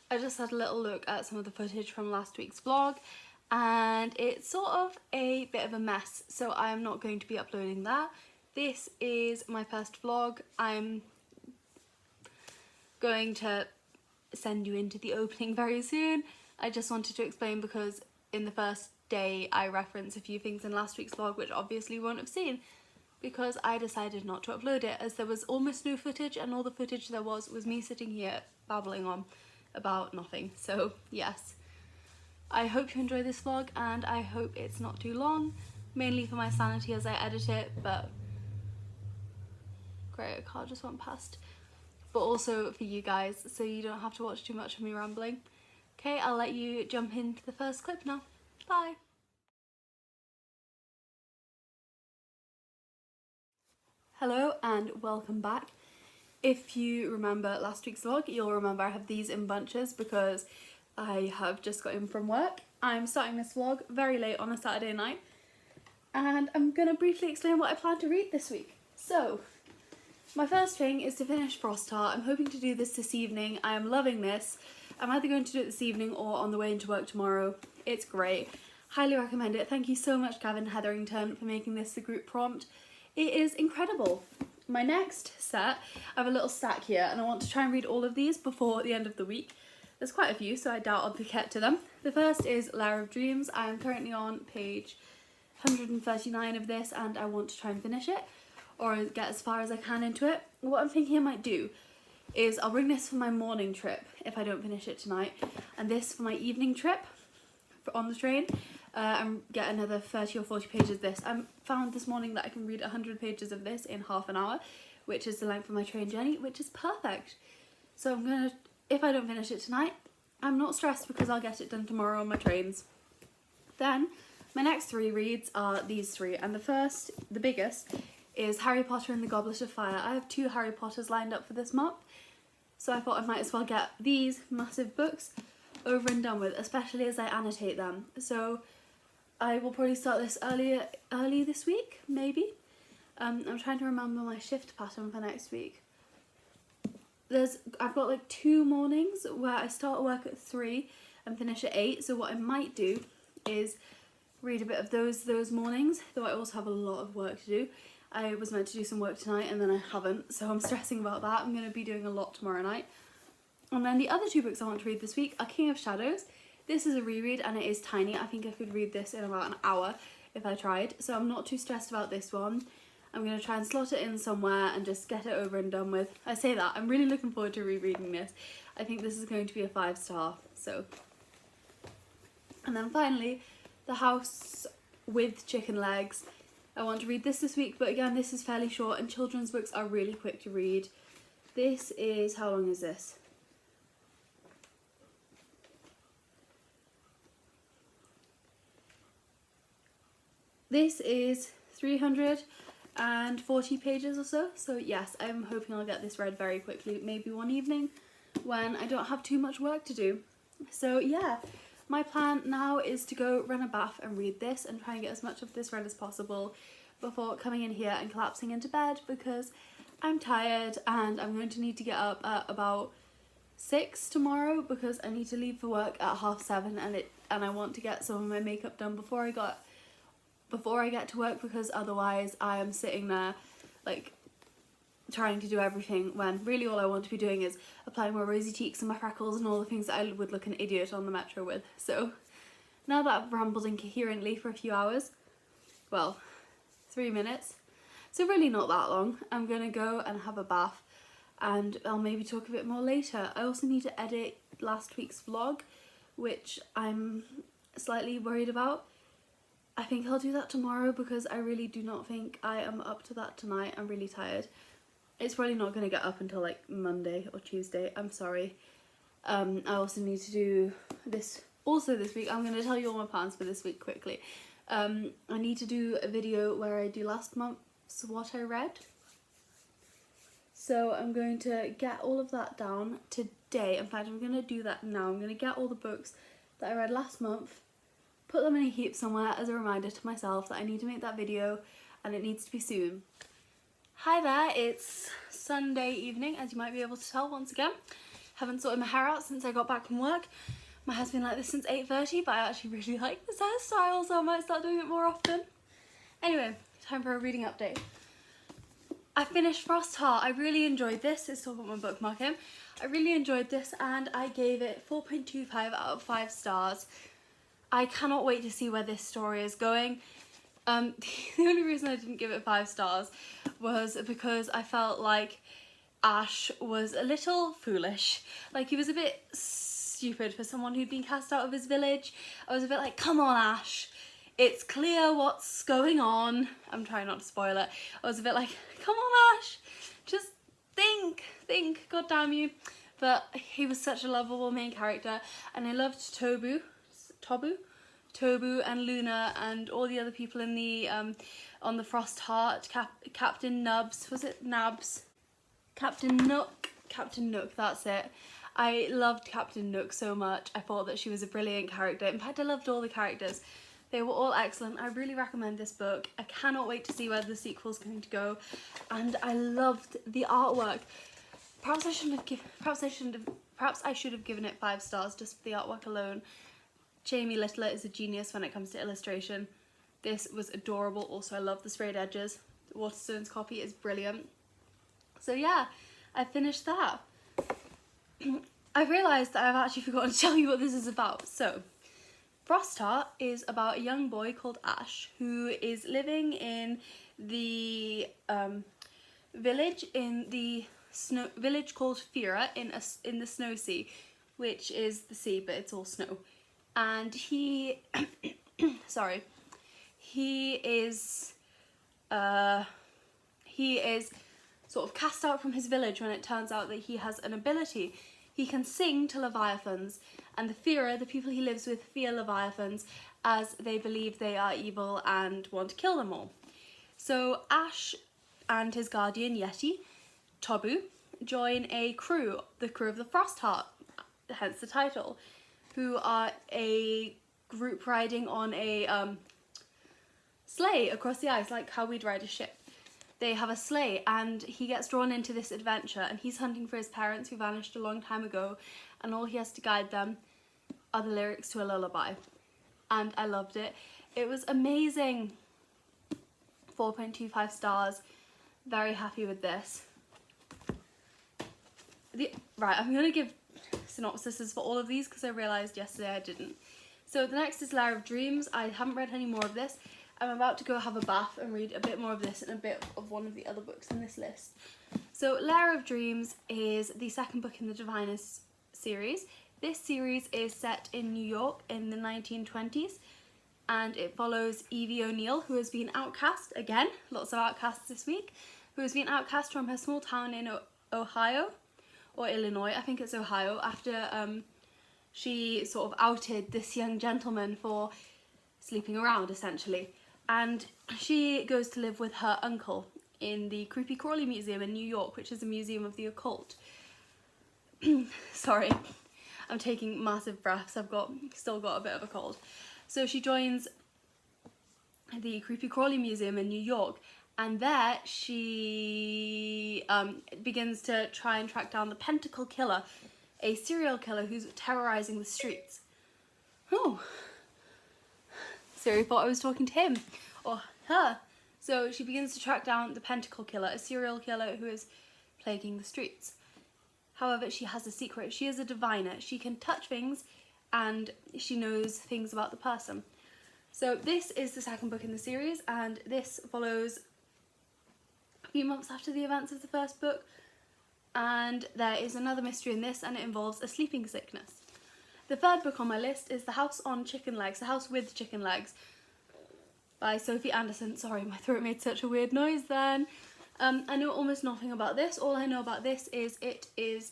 I just had a little look at some of the footage from last week's vlog and it's sort of a bit of a mess, so I am not going to be uploading that. This is my first vlog. I'm going to send you into the opening very soon. I just wanted to explain because in the first day I reference a few things in last week's vlog which obviously you won't have seen because I decided not to upload it as there was almost no footage, and all the footage there was me sitting here babbling on about nothing. So yes, I hope you enjoy this vlog and I hope it's not too long, mainly for my sanity as I edit it, but great, a car just went past, but also for you guys so you don't have to watch too much of me rambling. Okay, I'll let you jump into the first clip now. Bye! Hello and welcome back. If you remember last week's vlog, you'll remember I have these in bunches because I have just got in from work. I'm starting this vlog very late on a Saturday night and I'm going to briefly explain what I plan to read this week. So, my first thing is to finish Frost Heart. I'm hoping to do this evening. I am loving this. I'm either going to do it this evening or on the way into work tomorrow. It's great. Highly recommend it. Thank you so much, Gavin Hetherington, for making this the group prompt. It is incredible. My next set, I have a little stack here and I want to try and read all of these before the end of the week. There's quite a few, so I doubt I'll get to them. The first is Lair of Dreams. I am currently on page 139 of this and I want to try and finish it or get as far as I can into it. What I'm thinking I might do is I'll bring this for my morning trip if I don't finish it tonight, and this for my evening trip on the train. And get another 30 or 40 pages of this. I found this morning that I can read 100 pages of this in half an hour, which is the length of my train journey, which is perfect. So I'm gonna, if I don't finish it tonight, I'm not stressed because I'll get it done tomorrow on my trains. Then my next three reads are these three, and the first, the biggest, is Harry Potter and the Goblet of Fire. I have 2 Harry Potters lined up for this month, so I thought I might as well get these massive books over and done with, especially as I annotate them. So I will probably start this early this week, maybe. I'm trying to remember my shift pattern for next week. I've got like 2 mornings where I start work at 3 and finish at 8, so what I might do is read a bit of those mornings, though I also have a lot of work to do. I was meant to do some work tonight and then I haven't, so I'm stressing about that. I'm going to be doing a lot tomorrow night. And then the other 2 books I want to read this week are King of Shadows. This is a reread and it is tiny. I think I could read this in about an hour if I tried, so I'm not too stressed about this one. I'm going to try and slot it in somewhere and just get it over and done with. I say that, I'm really looking forward to rereading this. I think this is going to be a 5-star, so. And then finally, The House with Chicken Legs. I want to read this week, but again, this is fairly short and children's books are really quick to read. This is, how long is this? This is 340 pages or so, so yes, I'm hoping I'll get this read very quickly, maybe one evening when I don't have too much work to do. So yeah, my plan now is to go run a bath and read this and try and get as much of this read as possible before coming in here and collapsing into bed because I'm tired and I'm going to need to get up at about 6 tomorrow because I need to leave for work at 7:30 and I want to get some of my makeup done before I get to work, because otherwise I am sitting there like trying to do everything when really all I want to be doing is applying my rosy cheeks and my freckles and all the things that I would look an idiot on the metro with. So now that I've rambled incoherently for a few hours, well, 3 minutes, so really not that long, I'm gonna go and have a bath and I'll maybe talk a bit more later. I also need to edit last week's vlog, which I'm slightly worried about. I think I'll do that tomorrow because I really do not think I am up to that tonight. I'm really tired. It's probably not going to get up until like Monday or Tuesday. I'm sorry. I also need to do this also this week. I'm going to tell you all my plans for this week quickly. I need to do a video where I do last month's what I read. So I'm going to get all of that down today. In fact, I'm going to do that now. I'm going to get all the books that I read last month, put them in a heap somewhere as a reminder to myself that I need to make that video and it needs to be soon. Hi there, it's Sunday evening, as you might be able to tell once again. Haven't sorted my hair out since I got back from work. My hair's been like this since 8:30, but I actually really like this hairstyle, so I might start doing it more often. Anyway, time for a reading update. I finished Frost Heart. I really enjoyed this. It's still got my bookmark in. I really enjoyed this and I gave it 4.25 out of 5 stars. I cannot wait to see where this story is going. The only reason I didn't give it 5 stars was because I felt like Ash was a little foolish. Like, he was a bit stupid for someone who'd been cast out of his village. I was a bit like, come on Ash, it's clear what's going on. I'm trying not to spoil it. I was a bit like, come on Ash, just think, god damn you. But he was such a lovable main character, and I loved Tobu and Luna and all the other people in the on the Frost Heart. Captain Nubs, was it Nabs? Captain Nook, that's it. I loved Captain Nook so much. I thought that she was a brilliant character. In fact, I loved all the characters. They were all excellent. I really recommend this book. I cannot wait to see where the sequel's going to go. And I loved the artwork. Perhaps I should have given it 5 stars just for the artwork alone. Jamie Littler is a genius when it comes to illustration. This was adorable. Also, I love the sprayed edges. The Waterstones copy is brilliant. So yeah, I finished that. I realised that I've actually forgotten to tell you what this is about. So, Frost Heart is about a young boy called Ash who is living in the village village called Fira in the Snow Sea, which is the sea, but it's all snow. And he, he is sort of cast out from his village when it turns out that he has an ability. He can sing to Leviathans, and the Fira, the people he lives with, fear Leviathans as they believe they are evil and want to kill them all. So Ash and his guardian Yeti, Tobu, join a crew, the crew of the Frost Heart, hence the title, who are a group riding on a sleigh across the ice, like how we'd ride a ship. They have a sleigh, and he gets drawn into this adventure, and he's hunting for his parents who vanished a long time ago, and all he has to guide them are the lyrics to a lullaby. And I loved it. It was amazing. 4.25 stars. Very happy with this. Right, I'm going to give synopsises for all of these because I realised yesterday I didn't. So the next is Lair of Dreams. I haven't read any more of this. I'm about to go have a bath and read a bit more of this and a bit of one of the other books in this list. So Lair of Dreams is the second book in the Diviners series. This series is set in New York in the 1920s, and it follows Evie O'Neill, who has been outcast, again, lots of outcasts this week, who has been outcast from her small town in Ohio, or Illinois, I think it's Ohio, after she sort of outed this young gentleman for sleeping around, essentially. And she goes to live with her uncle in the Creepy Crawly Museum in New York, which is a museum of the occult. Sorry, I'm taking massive breaths. I've still got a bit of a cold. So she joins the Creepy Crawly Museum in New York, and there she begins to try and track down the Pentacle Killer, a serial killer who's terrorizing the streets. Oh. Siri thought I was talking to him or her. So she begins to track down the Pentacle Killer, a serial killer who is plaguing the streets. However, she has a secret. She is a diviner. She can touch things and she knows things about the person. So this is the second book in the series, and this follows a few months after the events of the first book. And there is another mystery in this, and it involves a sleeping sickness. The third book on my list is The House on Chicken Legs, The House with Chicken Legs, by Sophie Anderson. Sorry, my throat made such a weird noise then. I know almost nothing about this. All I know about this is it is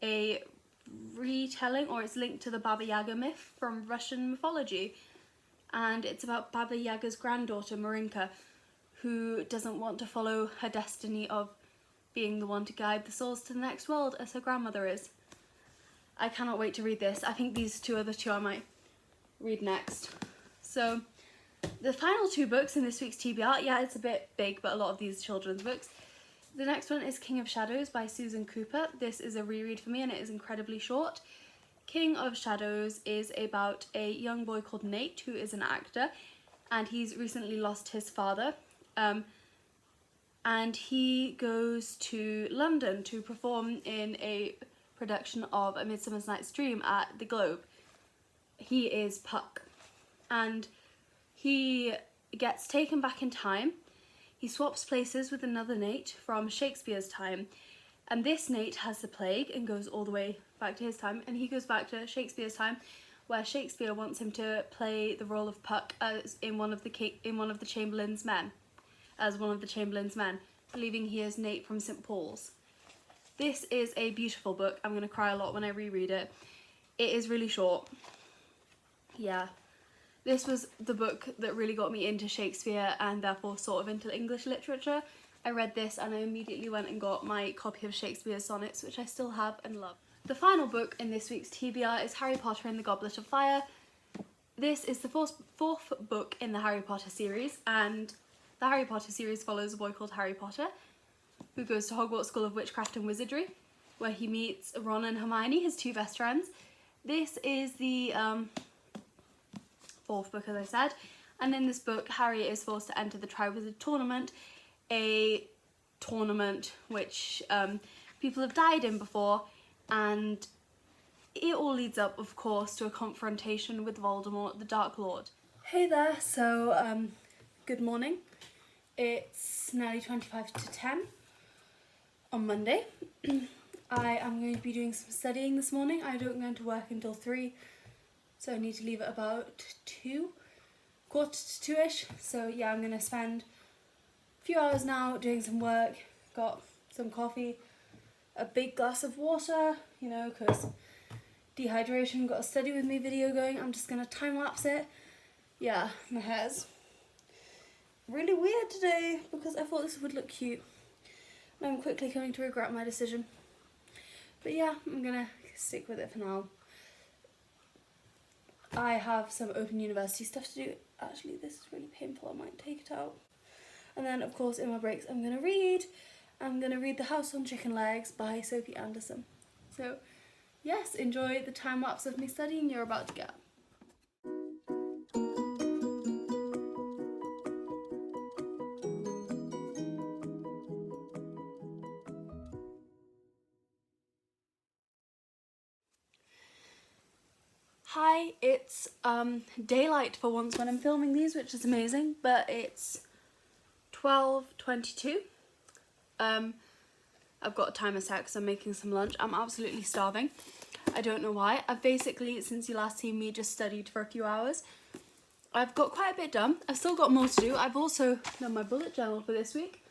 a retelling, or it's linked to the Baba Yaga myth from Russian mythology. And it's about Baba Yaga's granddaughter, Marinka, who doesn't want to follow her destiny of being the one to guide the souls to the next world as her grandmother is. I cannot wait to read this. I think these two are the two I might read next. So, the final two books in this week's TBR, yeah, it's a bit big, but a lot of these children's books, The next one is King of Shadows by Susan Cooper. This is a reread for me and it is incredibly short. King of Shadows is about a young boy called Nate who is an actor, and he's recently lost his father. And he goes to London to perform in a production of A Midsummer Night's Dream at the Globe. He is Puck, and he gets taken back in time. He swaps places with another Nate from Shakespeare's time, and this Nate has the plague and goes all the way back to his time, and he goes back to Shakespeare's time, where Shakespeare wants him to play the role of Puck as one of the Chamberlain's men, believing he is Nate from St. Paul's. This is a beautiful book. I'm going to cry a lot when I reread it. It is really short. Yeah. This was the book that really got me into Shakespeare and therefore sort of into English literature. I read this and I immediately went and got my copy of Shakespeare's sonnets, which I still have and love. The final book in this week's TBR is Harry Potter and the Goblet of Fire. This is the fourth book in the Harry Potter series, and the Harry Potter series follows a boy called Harry Potter who goes to Hogwarts School of Witchcraft and Wizardry, where he meets Ron and Hermione, his two best friends. This is the fourth book, as I said, and in this book Harry is forced to enter the Triwizard Tournament, a tournament which people have died in before, and it all leads up, of course, to a confrontation with Voldemort, the Dark Lord. Hey there, so good morning. It's nearly 25 to 10 on Monday. I am going to be doing some studying this morning. I don't go to work until 3, so I need to leave at about 2, quarter to 2ish. So yeah, I'm going to spend a few hours now doing some work. Got some coffee, a big glass of water, you know, because dehydration. Got a study with me video going. I'm just going to time lapse it. Yeah, my hair's really weird today because I thought this would look cute. And I'm quickly coming to regret my decision. But yeah, I'm gonna stick with it for now. I have some Open University stuff to do. Actually, this is really painful. I might take it out. And then, of course, in my breaks, I'm gonna read. I'm gonna read The House on Chicken Legs by Sophie Anderson. So, yes, enjoy the time lapse of me studying you're about to get. Hi, it's daylight for once when I'm filming these, which is amazing, but it's 12:22. I've got a timer set because I'm making some lunch. I'm absolutely starving. I don't know why. I've basically, since you last seen me, just studied for a few hours. I've got quite a bit done. I've still got more to do. I've also done my bullet journal for this week,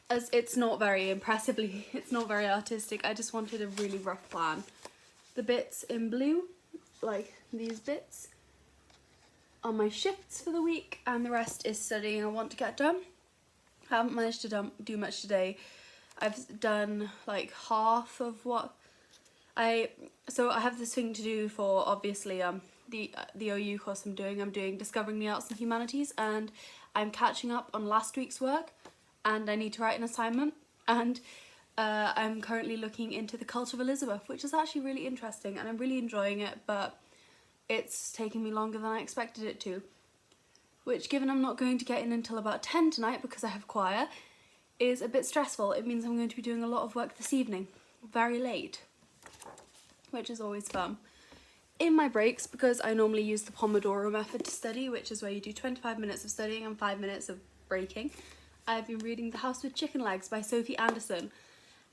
as it's not very impressively, it's not very artistic. I just wanted a really rough plan. The bits in blue, like these bits, are my shifts for the week, and the rest is studying I want to get done. I haven't managed to do much today. I've done like half of what I have this thing to do for, obviously, the OU course I'm doing Discovering the Arts and Humanities, and I'm catching up on last week's work, and I need to write an assignment, and I'm currently looking into the Cult of Elizabeth, which is actually really interesting and I'm really enjoying it, but it's taking me longer than I expected it to, which, given I'm not going to get in until about 10 tonight because I have choir, is a bit stressful. It means I'm going to be doing a lot of work this evening, very late, which is always fun. In my breaks, because I normally use the Pomodoro method to study, which is where you do 25 minutes of studying and 5 minutes of breaking, I've been reading The House with Chicken Legs by Sophie Anderson,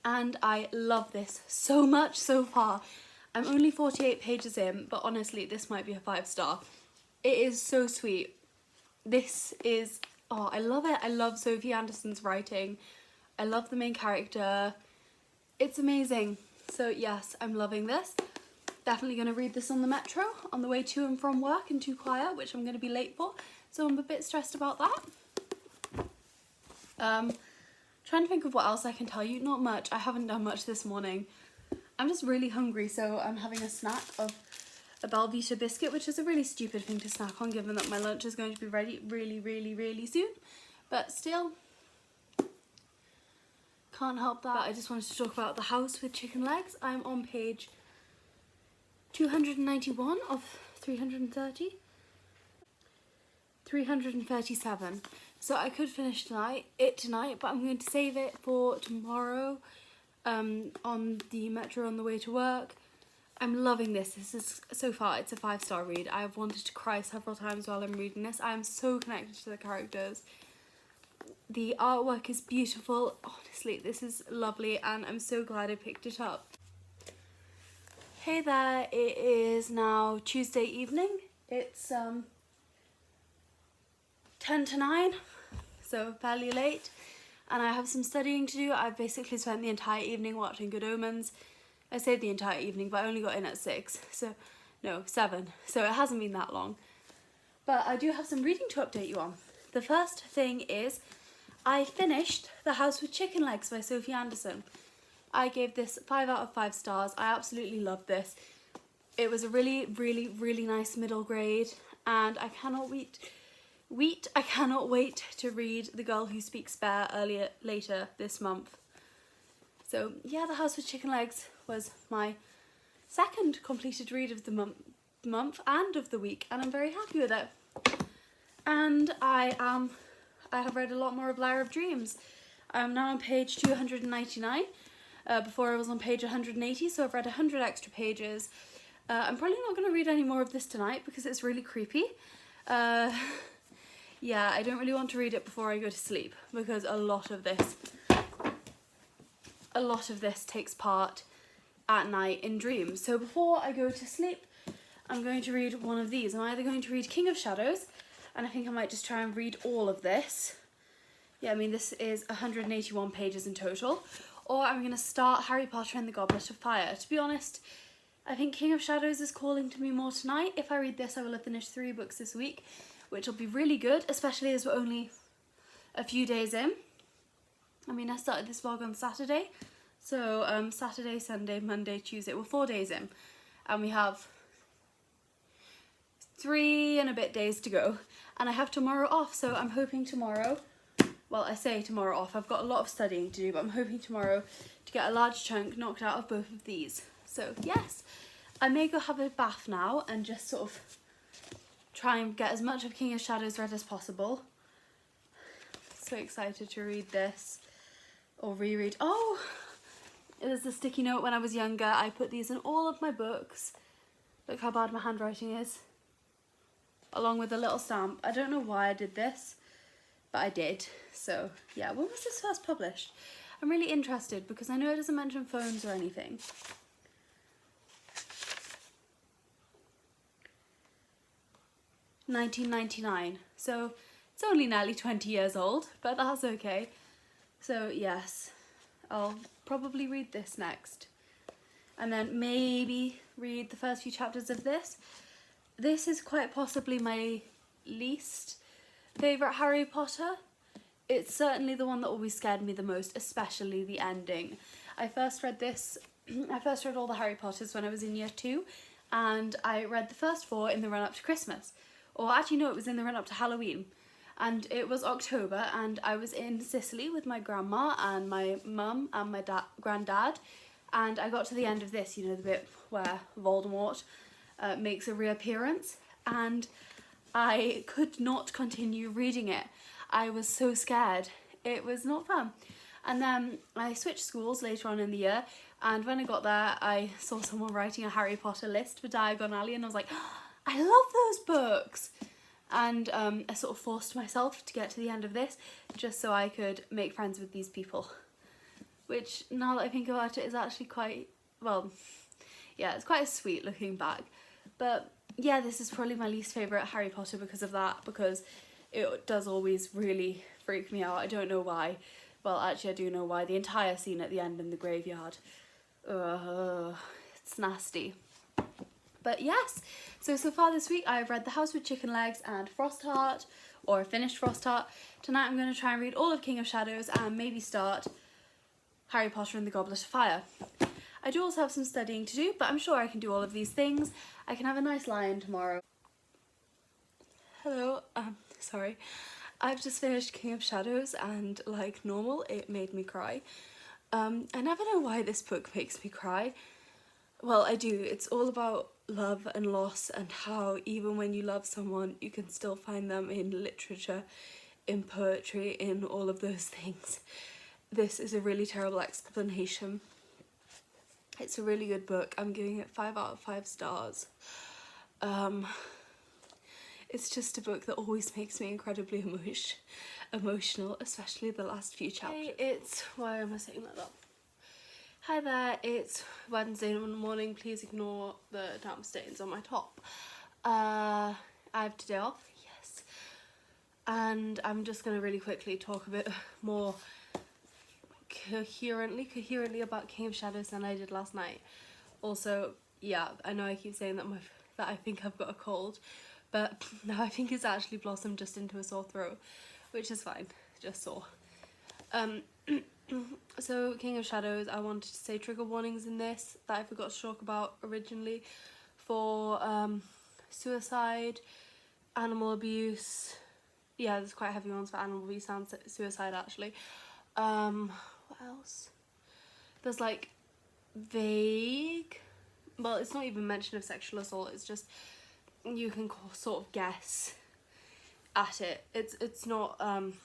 and I love this so much so far. I'm only 48 pages in, but honestly, this might be a 5-star. It is so sweet. This is, oh, I love it. I love Sophie Anderson's writing. I love the main character. It's amazing. So yes, I'm loving this. Definitely going to read this on the metro on the way to and from work and to choir, which I'm going to be late for, so I'm a bit stressed about that. Trying to think of what else I can tell you. Not much. I haven't done much this morning. I'm just really hungry, so I'm having a snack of a Belvita biscuit, which is a really stupid thing to snack on given that my lunch is going to be ready really soon. But still, can't help that. But I just wanted to talk about The House with Chicken Legs. I'm on page 291 of 330. 337. So I could finish tonight, but I'm going to save it for tomorrow on the metro on the way to work. I'm loving this. This is, so far, it's a 5-star read. I've wanted to cry several times while I'm reading this. I'm so connected to the characters. The artwork is beautiful. Honestly, this is lovely and I'm so glad I picked it up. Hey there, it is now Tuesday evening. It's 10 to 9, so fairly late, and I have some studying to do. I've basically spent the entire evening watching Good Omens. I say the entire evening, but I only got in at 6, so no, 7, so it hasn't been that long. But I do have some reading to update you on. The first thing is I finished The House with Chicken Legs by Sophie Anderson. I gave this 5 out of 5 stars. I absolutely loved this. It was a really, really, really nice middle grade, and I cannot wait to read The Girl Who Speaks Bear later this month. So yeah, The House with Chicken Legs was my second completed read of the month and of the week, and I'm very happy with it. And I have read a lot more of Lyre of Dreams. I'm now on page 299. Before I was on page 180, so I've read 100 extra pages. I'm probably not going to read any more of this tonight because it's really creepy. Yeah, I don't really want to read it before I go to sleep because a lot of this takes part at night in dreams. So before I go to sleep, I'm going to read one of these. I'm either going to read King of Shadows, and I think I might just try and read all of this. Yeah, I mean, this is 181 pages in total. Or I'm going to start Harry Potter and the Goblet of Fire. To be honest, I think King of Shadows is calling to me more tonight. If I read this, I will have finished 3 books this week, which will be really good, especially as we're only a few days in. I mean, I started this vlog on Saturday, so Saturday, Sunday, Monday, Tuesday, we're 4 days in, and we have 3 and a bit days to go, and I have tomorrow off, so I'm hoping tomorrow, well, I say tomorrow off, I've got a lot of studying to do, but I'm hoping tomorrow to get a large chunk knocked out of both of these. So yes, I may go have a bath now and just sort of try and get as much of King of Shadows read as possible. So excited to read this or reread. Oh, there's a sticky note. When I was younger, I put these in all of my books. Look how bad my handwriting is. Along with a little stamp. I don't know why I did this, but I did. So yeah, when was this first published? I'm really interested because I know it doesn't mention phones or anything. 1999, so it's only nearly 20 years old, but that's okay. So yes, I'll probably read this next, and then maybe read the first few chapters of this. This is quite possibly my least favourite Harry Potter. It's certainly the one that always scared me the most, especially the ending. I first read all the Harry Potters when I was in year 2, and I read the first 4 in the run-up to Christmas. Or actually no, it was in the run-up to Halloween. And it was October, and I was in Sicily with my grandma and my mum and my granddad, and I got to the end of this, you know, the bit where Voldemort makes a reappearance, and I could not continue reading it. I was so scared. It was not fun. And then I switched schools later on in the year, and when I got there, I saw someone writing a Harry Potter list for Diagon Alley, and I was like, I love those books. And I sort of forced myself to get to the end of this just so I could make friends with these people, which now that I think about it is actually quite, well, yeah, it's quite sweet looking back. But yeah, this is probably my least favourite Harry Potter because of that, because it does always really freak me out. I don't know why. Well, actually I do know why. The entire scene at the end in the graveyard. It's nasty. But yes, so far this week I've read The House with Chicken Legs and Frostheart, or finished Frostheart. Tonight I'm going to try and read all of King of Shadows and maybe start Harry Potter and the Goblet of Fire. I do also have some studying to do, but I'm sure I can do all of these things. I can have a nice lie-in tomorrow. Hello, sorry. I've just finished King of Shadows and like normal, it made me cry. I never know why this book makes me cry. Well, I do. It's all about love and loss and how even when you love someone, you can still find them in literature, in poetry, in all of those things. This is a really terrible explanation. It's a really good book. I'm giving it 5 out of 5 stars. It's just a book that always makes me incredibly emotional, especially the last few chapters. Hey, why am I saying like that? Hi there, it's Wednesday morning. Please ignore the damp stains on my top. I have today off, yes. And I'm just going to really quickly talk a bit more coherently about King of Shadows than I did last night. Also, yeah, I know I keep saying that I think I've got a cold, but now I think it's actually blossomed just into a sore throat, which is fine, just sore. So King of Shadows, I wanted to say trigger warnings in this that I forgot to talk about originally for suicide, animal abuse. Yeah, there's quite heavy ones for animal abuse and suicide actually. What else? There's like vague, well, it's not even mention of sexual assault, it's just you can sort of guess at it. It's not like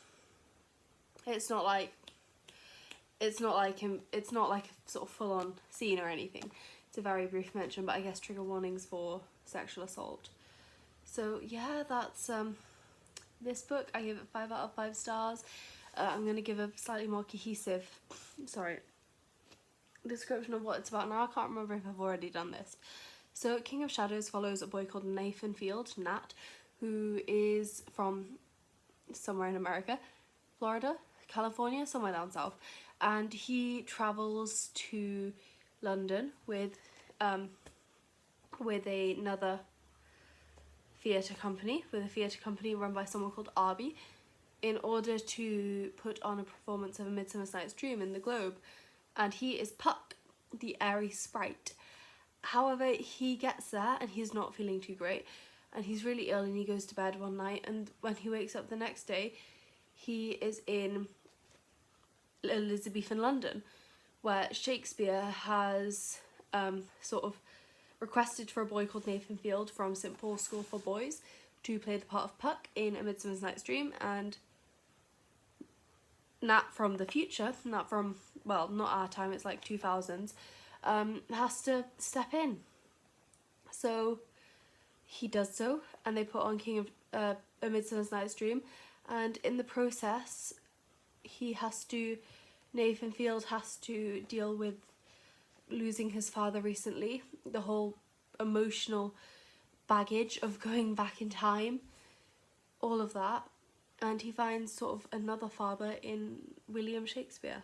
a sort of full-on scene or anything. It's a very brief mention, but I guess trigger warnings for sexual assault. So yeah, that's this book. I give it 5 out of 5 stars. I'm going to give a slightly more cohesive description of what it's about now. I can't remember if I've already done this. So King of Shadows follows a boy called Nathan Field, Nat, who is from somewhere in America, Florida, California, somewhere down south, and he travels to London with another theatre company, run by someone called Arby, in order to put on a performance of A Midsummer Night's Dream in the Globe, and he is Puck, the airy sprite. However, he gets there and he's not feeling too great, and he's really ill, and he goes to bed one night, and when he wakes up the next day, he is in Elizabethan London, where Shakespeare has sort of requested for a boy called Nathan Field from St Paul's School for Boys to play the part of Puck in A Midsummer Night's Dream, and Nat from the future, not our time, it's like 2000s, has to step in. So he does so, and they put on King of A Midsummer Night's Dream, and in the process Nathan Field has to deal with losing his father recently, the whole emotional baggage of going back in time, all of that, and he finds sort of another father in William Shakespeare.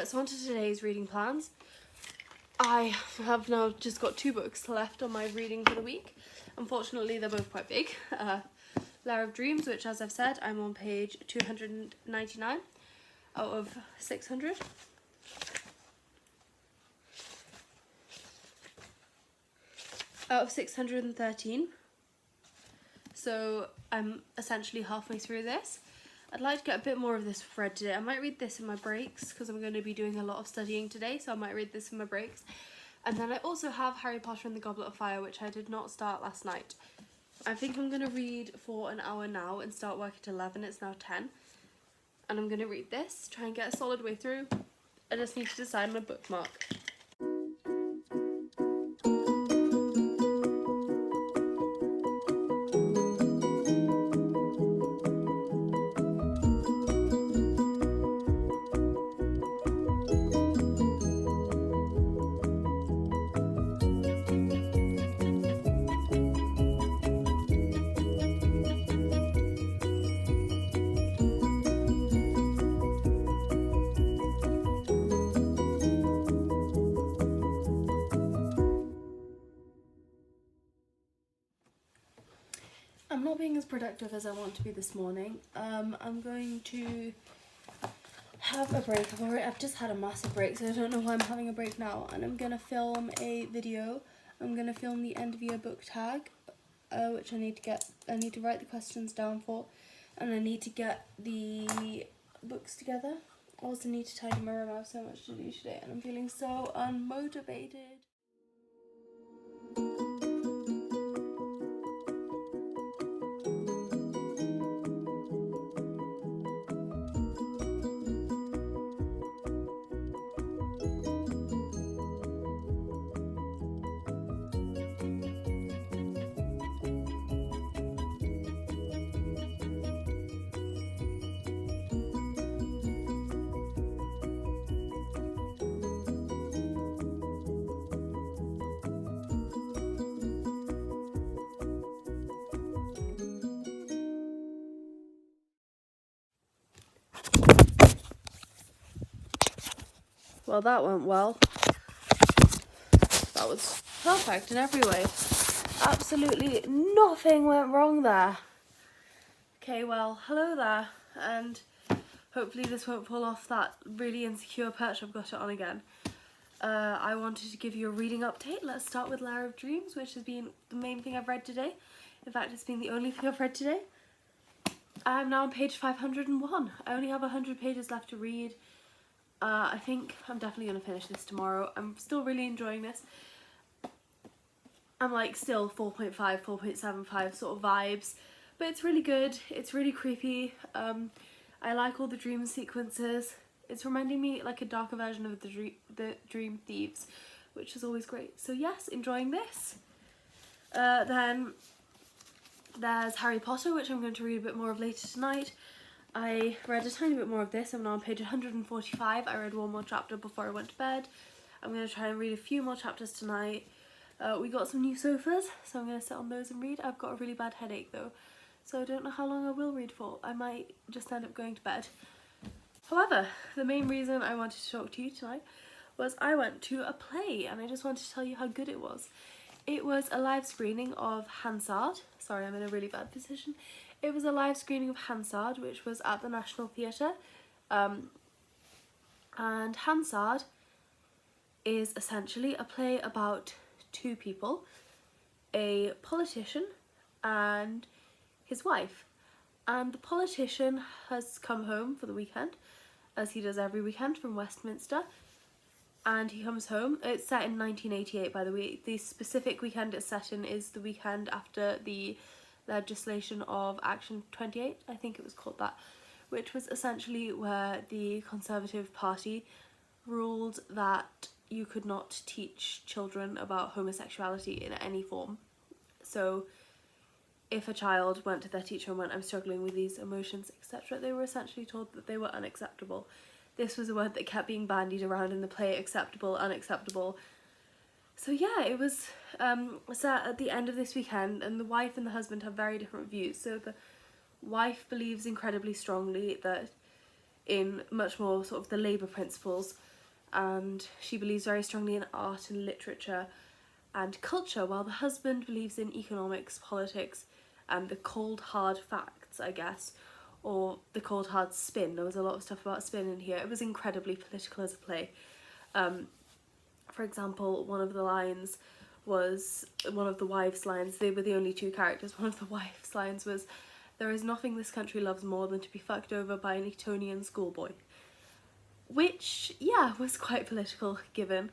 So on to today's reading plans. I have now just got 2 books left on my reading for the week. Unfortunately, they're both quite big. Lair of Dreams, which, as I've said, I'm on page 299 out of 600. Out of 613. So I'm essentially halfway through this. I'd like to get a bit more of this read today. I might read this in my breaks because I'm going to be doing a lot of studying today, so I might read this in my breaks. And then I also have Harry Potter and the Goblet of Fire, which I did not start last night. I think I'm going to read for an hour now and start work at 11. It's now 10. And I'm going to read this, try and get a solid way through. I just need to decide my bookmark. I'm not being as productive as I want to be this morning. I'm going to have a break. I've just had a massive break, so I don't know why I'm having a break now. And I'm going to film a video. I'm going to film the end of year book tag, which I need to write the questions down for, and I need to get the books together, also need to tidy my room. I have so much to do today and I'm feeling so unmotivated. Well, that went well. That was perfect in every way. Absolutely nothing went wrong there. Okay, well, hello there, and hopefully this won't fall off that really insecure perch I've got it on again. I wanted to give you a reading update. Let's start with Lair of Dreams, which has been the main thing I've read today. In fact, it's been the only thing I've read today. I'm now on page 501. I only have 100 pages left to read. I think I'm definitely going to finish this tomorrow. I'm still really enjoying this. I'm like still 4.5, 4.75 sort of vibes, but it's really good. It's really creepy. I like all the dream sequences. It's reminding me like a darker version of the Dream Thieves, which is always great. So yes, enjoying this. Then there's Harry Potter, which I'm going to read a bit more of later tonight. I read a tiny bit more of this. I'm now on page 145. I read one more chapter before I went to bed. I'm going to try and read a few more chapters tonight. We got some new sofas, so I'm going to sit on those and read. I've got a really bad headache though, so I don't know how long I will read for. I might just end up going to bed. However, the main reason I wanted to talk to you tonight was I went to a play and I just wanted to tell you how good it was. It was a live screening of Hansard. Sorry, I'm in a really bad position. It was a live screening of Hansard, which was at the National Theatre. And Hansard is essentially a play about two people, a politician and his wife. And the politician has come home for the weekend, as he does every weekend, from Westminster. And he comes home. It's set in 1988, by the way. The specific weekend it's set in is the weekend after the legislation of Action 28, I think it was called that, which was essentially where the Conservative Party ruled that you could not teach children about homosexuality in any form. So if a child went to their teacher and went, I'm struggling with these emotions, etc., they were essentially told that they were unacceptable. This was a word that kept being bandied around in the play, acceptable, unacceptable. So yeah, it was set at the end of this weekend, and the wife and the husband have very different views. So the wife believes incredibly strongly that in much more sort of the Labour principles, and she believes very strongly in art and literature and culture, while the husband believes in economics, politics, and the cold hard facts, I guess, or the cold hard spin. There was a lot of stuff about spin in here. It was incredibly political as a play. For example, one of the lines was, one of the wives' lines, they were the only two characters, one of the wives' lines was, there is nothing this country loves more than to be fucked over by an Etonian schoolboy. Which, yeah, was quite political given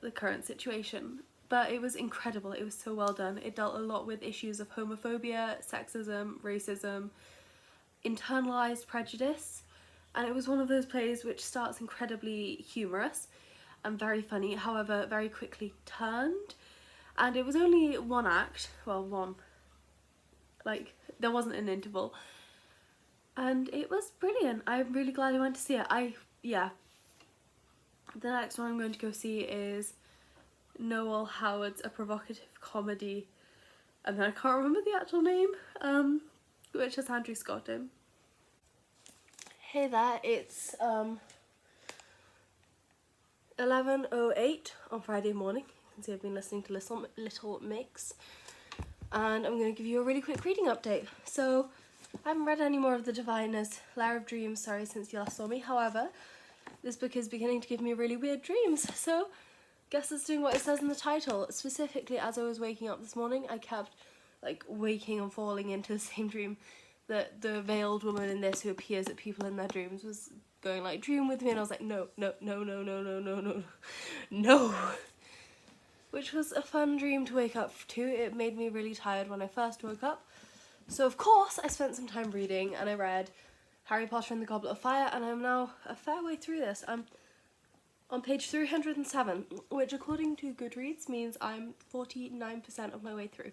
the current situation. But it was incredible, it was so well done. It dealt a lot with issues of homophobia, sexism, racism, internalized prejudice, and it was one of those plays which starts incredibly humorous and very funny, however very quickly turned. And it was only one act, well, one, like there wasn't an interval, and it was brilliant. I'm really glad I went to see it. The next one I'm going to go see is Noel Howard's A Provocative Comedy, and then I can't remember the actual name, which has Andrew Scott in. Hey there, it's 11:08 on Friday morning. You can see I've been listening to Little Mix, and I'm going to give you a really quick reading update. So I haven't read any more of The Diviners, Lair of Dreams, sorry, since you last saw me. However, this book is beginning to give me really weird dreams, so guess it's doing what it says in the title. Specifically, as I was waking up this morning, I kept like waking and falling into the same dream that the veiled woman in this, who appears at people in their dreams, was going like, dream with me, and I was like, no, no, no, no, no, no, no, no, no. Which was a fun dream to wake up to. It made me really tired when I first woke up. So of course I spent some time reading, and I read Harry Potter and the Goblet of Fire, and I'm now a fair way through this. I'm on page 307, which according to Goodreads means I'm 49% of my way through.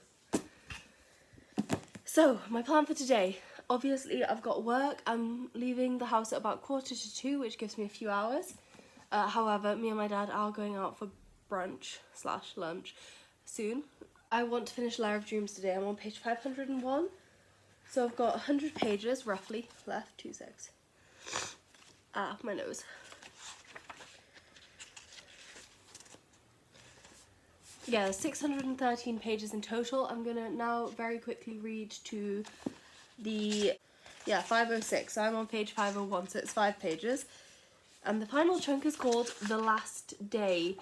So, my plan for today. Obviously, I've got work. I'm leaving the house at about 1:45, which gives me a few hours. However, me and my dad are going out for brunch/lunch soon. I want to finish Lair of Dreams today. I'm on page 501. So I've got 100 pages, roughly, left. 2 secs. My nose. Yeah, 613 pages in total. I'm gonna now very quickly read to the, 506. So I'm on page 501, so it's 5 pages. And the final chunk is called The Last Day,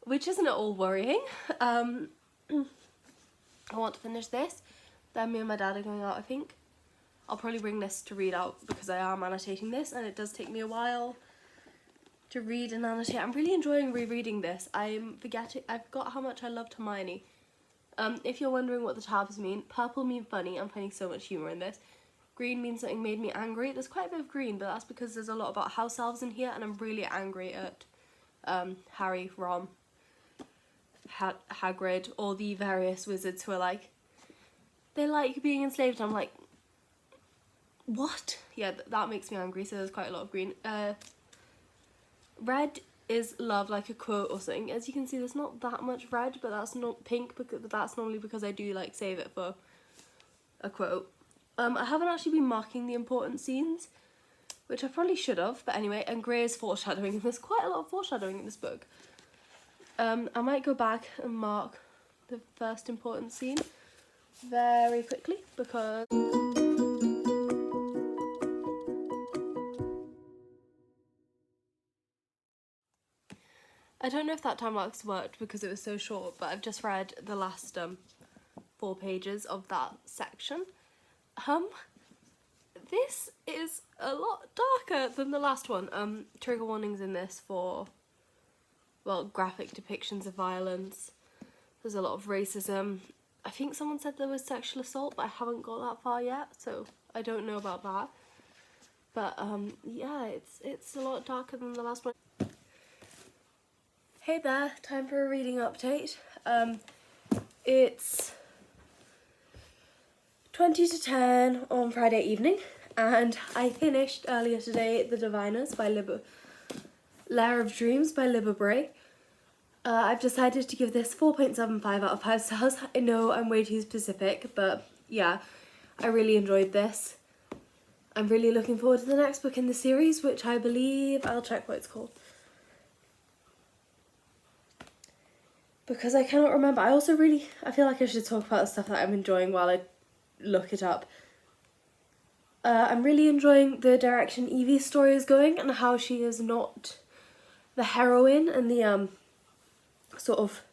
which isn't at all worrying. I want to finish this. Then me and my dad are going out, I think. I'll probably bring this to read out because I am annotating this, and it does take me a while to read and annotate. I'm really enjoying rereading this. I'm forgetting, I forgot how much I loved Hermione. If you're wondering what the tabs mean, purple means funny. I'm finding so much humour in this. Green means something made me angry. There's quite a bit of green, but that's because there's a lot about house elves in here, and I'm really angry at Harry, Ron, Hagrid, all the various wizards who are like, they like being enslaved. I'm like, what? Yeah, that makes me angry, so there's quite a lot of green. Red is love, like a quote or something. As you can see, there's not that much red, but that's not pink, because that's normally because I do like save it for a quote. I haven't actually been marking the important scenes, which I probably should have, but anyway. And grey is foreshadowing. There's quite a lot of foreshadowing in this book. I might go back and mark the first important scene very quickly, because I don't know if that time lapse worked because it was so short, but I've just read the last 4 pages of that section. This is a lot darker than the last one. Trigger warnings in this for, well, graphic depictions of violence. There's a lot of racism. I think someone said there was sexual assault, but I haven't got that far yet, so I don't know about that. But yeah, it's a lot darker than the last one. Hey there, time for a reading update. It's 20 to 10 on Friday evening, and I finished earlier today The Diviners by Lair of Dreams by Libba Bray. I've decided to give this 4.75 out of 5 stars. I know I'm way too specific, but yeah, I really enjoyed this. I'm really looking forward to the next book in the series, which I believe, I'll check what it's called, because I cannot remember. I feel like I should talk about the stuff that I'm enjoying while I look it up. I'm really enjoying the direction Evie's story is going, and how she is not the heroine, and the sort of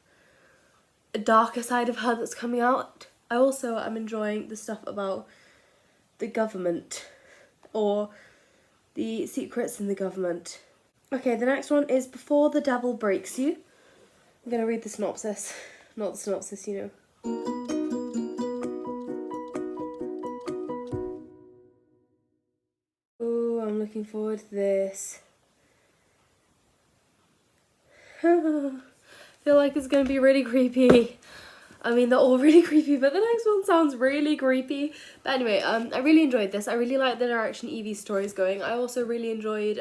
darker side of her that's coming out. I also am enjoying the stuff about the government, or the secrets in the government. Okay, the next one is Before the Devil Breaks You. I'm gonna read the synopsis. Not the synopsis, you know. Oh, I'm looking forward to this. Feel like it's gonna be really creepy. I mean, they're all really creepy, but the next one sounds really creepy. But anyway, I really enjoyed this. I really like the direction Evie's story is going. I also really enjoyed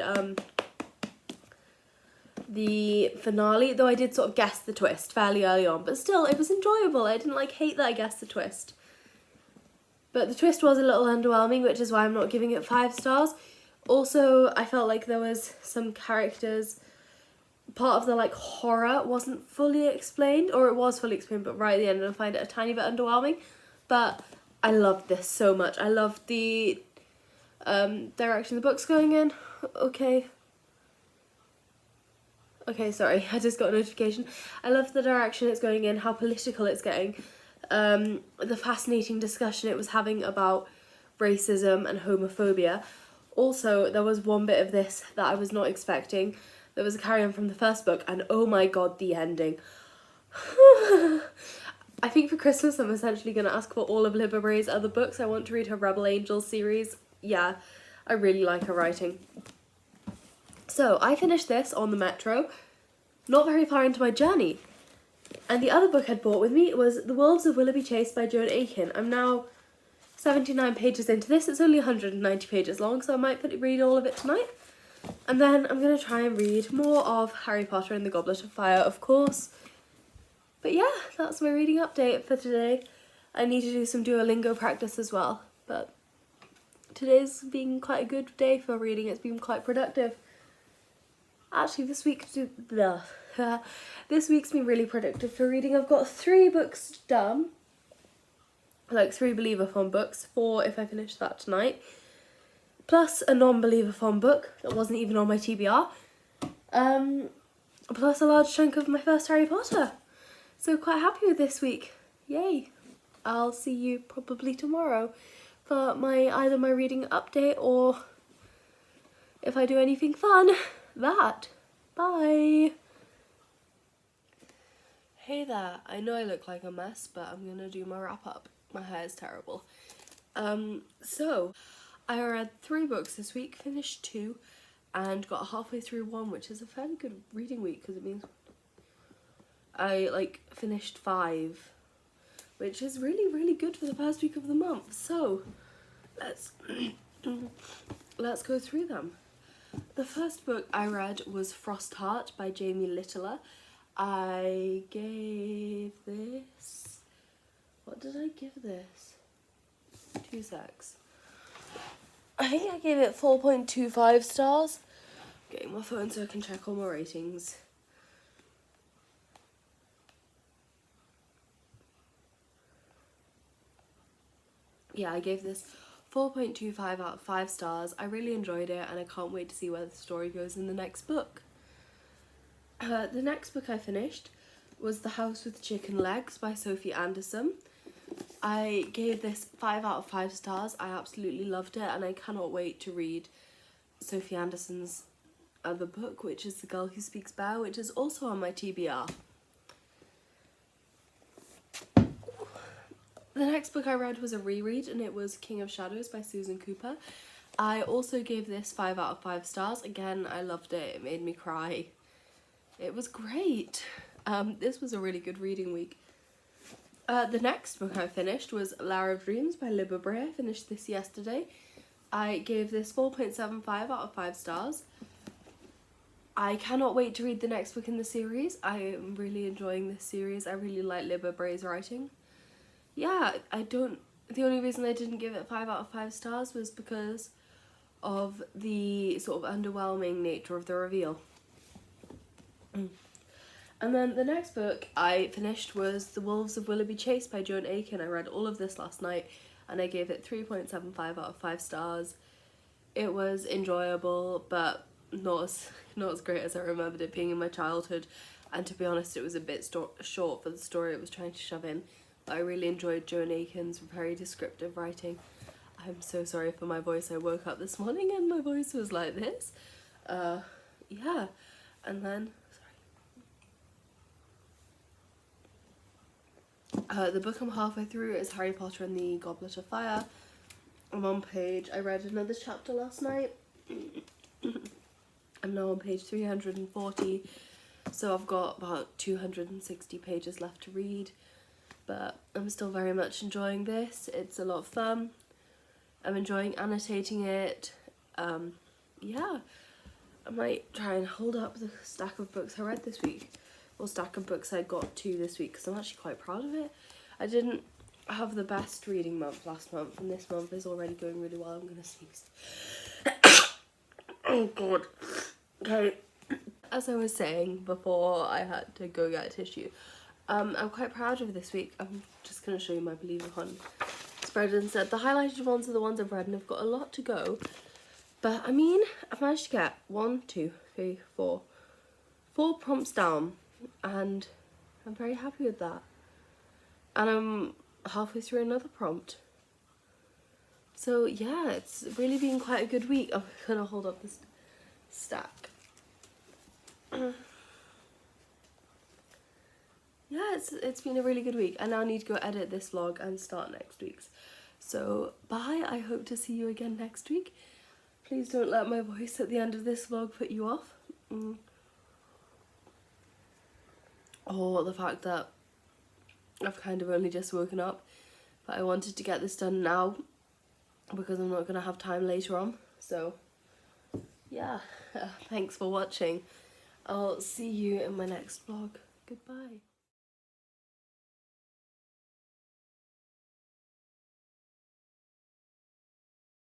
the finale, though I did sort of guess the twist fairly early on, but still, it was enjoyable. I didn't hate that I guessed the twist. But the twist was a little underwhelming, which is why I'm not giving it 5 stars. Also, I felt like there was some characters, part of the horror wasn't fully explained, or it was fully explained, but right at the end I find it a tiny bit underwhelming. But I loved this so much. I loved the direction the book's going in. Okay, sorry, I just got a notification. I love the direction it's going in, how political it's getting. The fascinating discussion it was having about racism and homophobia. Also, there was one bit of this that I was not expecting. There was a carry-on from the first book, and oh my god, the ending. I think for Christmas I'm essentially going to ask for all of Libba Bray's other books. I want to read her Rebel Angels series. Yeah, I really like her writing. So, I finished this on the metro, not very far into my journey. And the other book I'd bought with me was The Wolves of Willoughby Chase by Joan Aiken. I'm now 79 pages into this. It's only 190 pages long, so I might read all of it tonight. And then I'm going to try and read more of Harry Potter and the Goblet of Fire, of course. But yeah, that's my reading update for today. I need to do some Duolingo practice as well, but today's been quite a good day for reading. It's been quite productive. Actually, this week's been really productive for reading. I've got 3 books done, like 3 Believathon books, 4 if I finish that tonight, plus a non-Believathon book that wasn't even on my TBR, plus a large chunk of my first Harry Potter. So quite happy with this week. Yay. I'll see you probably tomorrow for either my reading update or if I do anything fun, that. Bye. Hey there, I know I look like a mess, but I'm gonna do my wrap up. My hair is terrible. So I read 3 books this week, finished 2, and got halfway through 1, which is a fairly good reading week because it means I finished 5, which is really, really good for the first week of the month. So let's go through them. The first book I read was Frost Heart by Jamie Littler. I gave this... What did I give this? 2 secs. I think I gave it 4.25 stars. Getting my phone so I can check all my ratings. Yeah, I gave this 4.25 out of 5 stars. I really enjoyed it and I can't wait to see where the story goes in the next book. The next book I finished was The House with Chicken Legs by Sophie Anderson. I gave this 5 out of 5 stars. I absolutely loved it and I cannot wait to read Sophie Anderson's other book, which is The Girl Who Speaks Bear, which is also on my TBR. The next book I read was a reread and it was King of Shadows by Susan Cooper. I also gave this 5 out of 5 stars. Again, I loved it. It made me cry. It was great. This was a really good reading week. The next book I finished was Lara of Dreams by Libba Bray. I finished this yesterday. I gave this 4.75 out of 5 stars. I cannot wait to read the next book in the series. I am really enjoying this series. I really like Libba Bray's writing. Yeah, the only reason I didn't give it 5 out of 5 stars was because of the sort of underwhelming nature of the reveal. And then the next book I finished was The Wolves of Willoughby Chase by Joan Aiken. I read all of this last night and I gave it 3.75 out of 5 stars. It was enjoyable, but not as great as I remembered it being in my childhood. And to be honest, it was a bit short for the story it was trying to shove in. But I really enjoyed Joan Aiken's very descriptive writing. I'm so sorry for my voice. I woke up this morning and my voice was like this. Yeah, and then... the book I'm halfway through is Harry Potter and the Goblet of Fire. I read another chapter last night. I'm now on page 340, so I've got about 260 pages left to read, but I'm still very much enjoying this. It's a lot of fun. I'm enjoying annotating it. Yeah, I might try and hold up the stack of books I read this week. Or stack of books I got to this week because I'm actually quite proud of it. I didn't have the best reading month last month and this month is already going really well. I'm gonna sneeze. Oh god. Okay. As I was saying before I had to go get a tissue, I'm quite proud of this week. I'm just gonna show you my Believathon spread instead. The highlighted ones are the ones I've read and I've got a lot to go. But I mean, I've managed to get 4 prompts down. And I'm very happy with that. And I'm halfway through another prompt. So yeah, it's really been quite a good week. I'm gonna hold up this stack. Yeah, it's been a really good week. I now need to go edit this vlog and start next week's. So bye, I hope to see you again next week. Please don't let my voice at the end of this vlog put you off. Or the fact that I've kind of only just woken up, but I wanted to get this done now because I'm not going to have time later on. So yeah, thanks for watching. I'll see you in my next vlog. Goodbye.